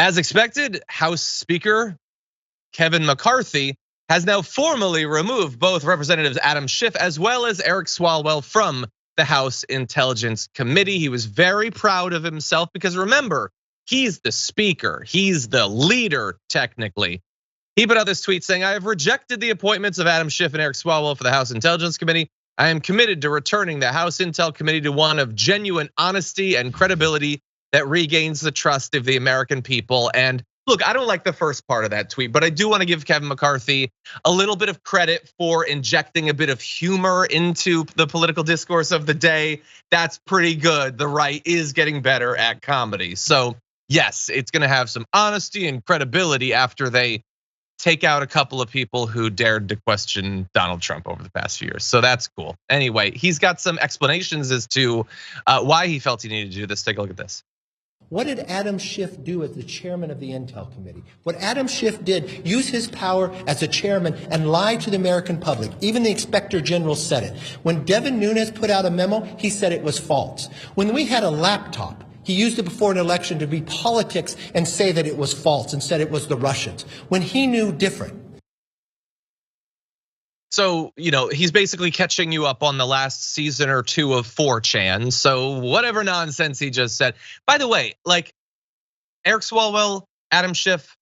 As expected, House Speaker Kevin McCarthy has now formally removed both Representatives Adam Schiff as well as Eric Swalwell from the House Intelligence Committee. He was very proud of himself because remember, he's the speaker, he's the leader technically. He put out this tweet saying, I have rejected the appointments of Adam Schiff and Eric Swalwell for the House Intelligence Committee. I am committed to returning the House Intel Committee to one of genuine honesty and credibility that regains the trust of the American people. And look, I don't like the first part of that tweet, but I do want to give Kevin McCarthy a little bit of credit for injecting a bit of humor into the political discourse of the day. That's pretty good. The right is getting better at comedy. So yes, it's gonna have some honesty and credibility after they take out a couple of people who dared to question Donald Trump over the past few years. So that's cool. Anyway, he's got some explanations as to why he felt he needed to do this. Take a look at this. What did Adam Schiff do as the chairman of the Intel Committee? What Adam Schiff did, use his power as a chairman and lie to the American public. Even the Inspector General said it. When Devin Nunes put out a memo, he said it was false. When we had a laptop, he used it before an election to be politics and say that it was false and said it was the Russians. When he knew different. So, he's basically catching you up on the last season or two of 4chan. So whatever nonsense he just said. By the way, like Eric Swalwell, Adam Schiff,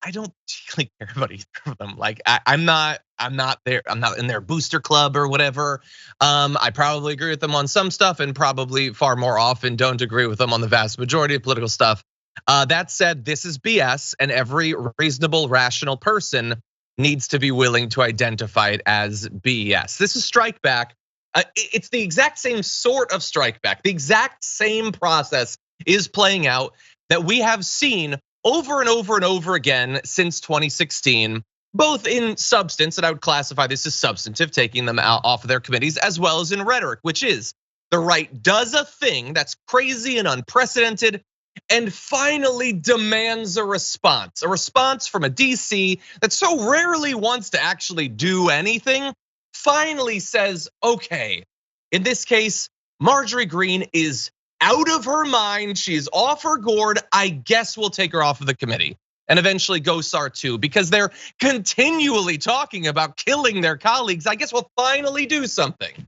I don't really care about either of them. Like I'm not in their booster club or whatever. I probably agree with them on some stuff and probably far more often don't agree with them on the vast majority of political stuff. That said, this is BS and every reasonable, rational person needs to be willing to identify it as BS. This is strike back. It's the exact same sort of strike back. The exact same process is playing out that we have seen over and over and over again since 2016, both in substance, and I would classify this as substantive, taking them out off of their committees, as well as in rhetoric, which is the right does a thing that's crazy and unprecedented, and finally demands a response from a DC that so rarely wants to actually do anything, finally says, okay, in this case, Marjorie Greene is out of her mind, she's off her gourd, I guess we'll take her off of the committee. And eventually Gosar too, because they're continually talking about killing their colleagues, I guess we'll finally do something.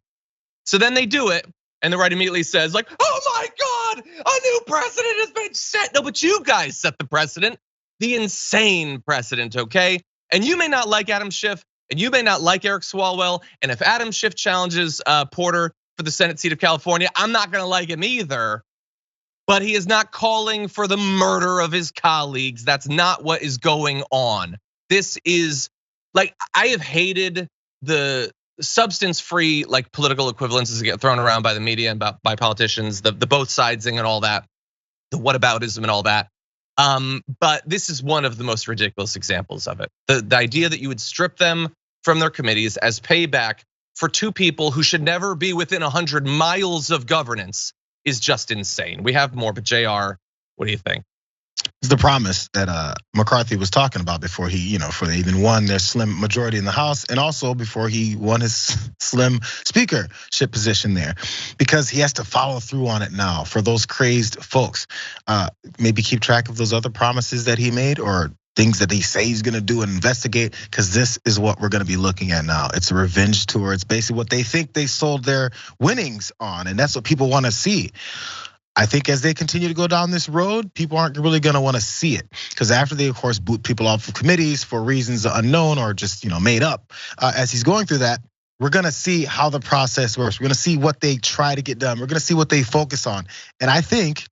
So then they do it. And the right immediately says like, oh my God, a new precedent has been set. No, but you guys set the precedent, the insane precedent, okay? And you may not like Adam Schiff and you may not like Eric Swalwell. And if Adam Schiff challenges Porter for the Senate seat of California, I'm not gonna like him either. But he is not calling for the murder of his colleagues. That's not what is going on. This is like, I have hated the substance-free like political equivalences that get thrown around by the media and by politicians, the both sidesing and all that, the whataboutism and all that. But this is one of the most ridiculous examples of it. The idea that you would strip them from their committees as payback for two people who should never be within 100 miles of governance is just insane. We have more, but JR, what do you think? It's the promise that McCarthy was talking about before he, before they even won their slim majority in the House, and also before he won his slim speakership position there, because he has to follow through on it now for those crazed folks. Maybe keep track of those other promises that he made or things that he say he's gonna do and investigate, because this is what we're gonna be looking at now. It's a revenge tour. It's basically what they think they sold their winnings on, and that's what people wanna see. I think as they continue to go down this road, people aren't really gonna wanna see it. Because after they, of course, boot people off of committees for reasons unknown or just made up, as he's going through that, we're gonna see how the process works. We're gonna see what they try to get done. We're gonna see what they focus on. And I think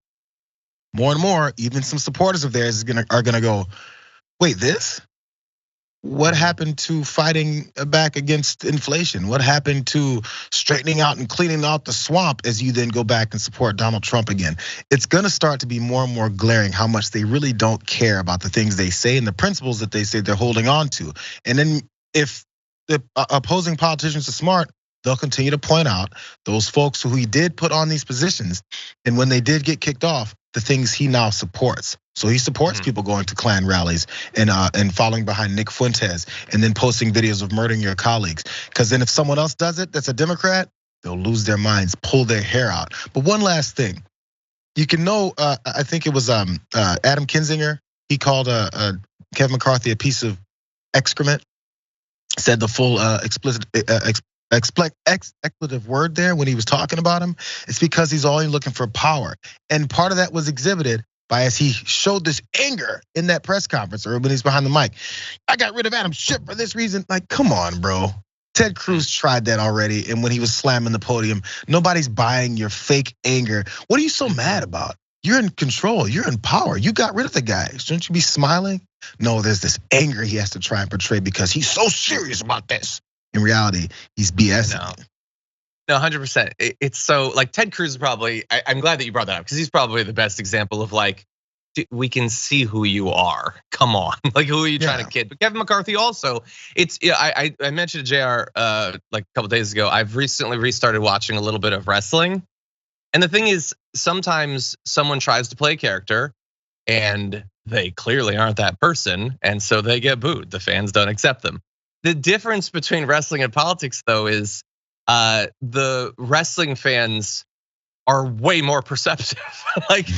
more and more, even some supporters of theirs are gonna go, wait, this? What happened to fighting back against inflation? What happened to straightening out and cleaning out the swamp as you then go back and support Donald Trump again? It's gonna start to be more and more glaring how much they really don't care about the things they say and the principles that they say they're holding on to. And then if the opposing politicians are smart, they'll continue to point out those folks who he did put on these positions, and when they did get kicked off, the things he now supports. So he supports people going to Klan rallies and following behind Nick Fuentes and then posting videos of murdering your colleagues. Because then if someone else does it that's a Democrat, they'll lose their minds, pull their hair out. But one last thing, you can know. I think it was Adam Kinzinger. He called Kevin McCarthy a piece of excrement. Said the full expletive word there when he was talking about him. It's because he's only looking for power, and part of that was exhibited by as he showed this anger in that press conference or when he's behind the mic. I got rid of Adam Schiff for this reason. Like, come on, bro. Ted Cruz tried that already, and when he was slamming the podium, nobody's buying your fake anger. What are you so mad about? You're in control, you're in power. You got rid of the guy. Shouldn't you be smiling? No, there's this anger he has to try and portray because he's so serious about this. In reality, he's BSing. No, 100%. It's so like Ted Cruz is probably, I'm glad that you brought that up because he's probably the best example of like, we can see who you are. Come on, like who are you trying to kid? But Kevin McCarthy also, it's I mentioned to JR like a couple days ago. I've recently restarted watching a little bit of wrestling, and the thing is, sometimes someone tries to play a character, and they clearly aren't that person, and so they get booed. The fans don't accept them. The difference between wrestling and politics, though, is the wrestling fans are way more perceptive. Like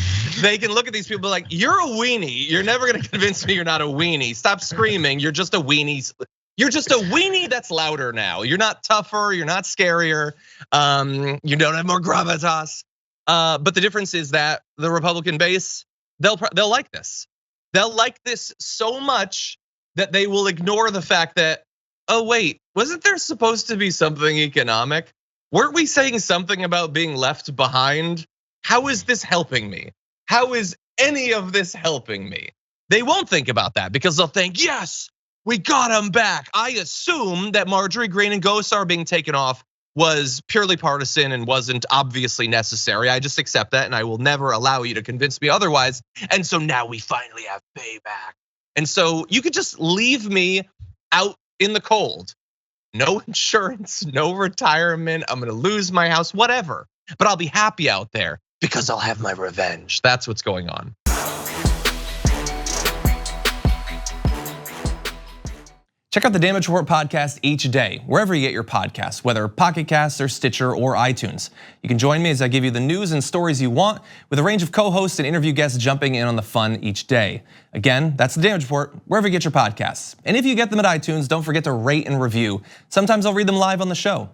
they can look at these people like, you're a weenie. You're never gonna convince me you're not a weenie. Stop screaming. You're just a weenie. You're just a weenie that's louder now. You're not tougher. You're not scarier. You don't have more gravitas. But the difference is that the Republican base, they'll like this. They'll like this so much that they will ignore the fact that, oh wait, wasn't there supposed to be something economic? Weren't we saying something about being left behind? How is this helping me? How is any of this helping me? They won't think about that because they'll think, yes, we got him back. I assume that Marjorie Greene and Gosar being taken off was purely partisan and wasn't obviously necessary. I just accept that and I will never allow you to convince me otherwise. And so now we finally have payback. And so you could just leave me out in the cold. No insurance, no retirement, I'm gonna lose my house, whatever. But I'll be happy out there because I'll have my revenge. That's what's going on. Check out the Damage Report podcast each day, wherever you get your podcasts, whether Pocket Casts or Stitcher or iTunes. You can join me as I give you the news and stories you want with a range of co-hosts and interview guests jumping in on the fun each day. Again, that's the Damage Report, wherever you get your podcasts. And if you get them at iTunes, don't forget to rate and review. Sometimes I'll read them live on the show.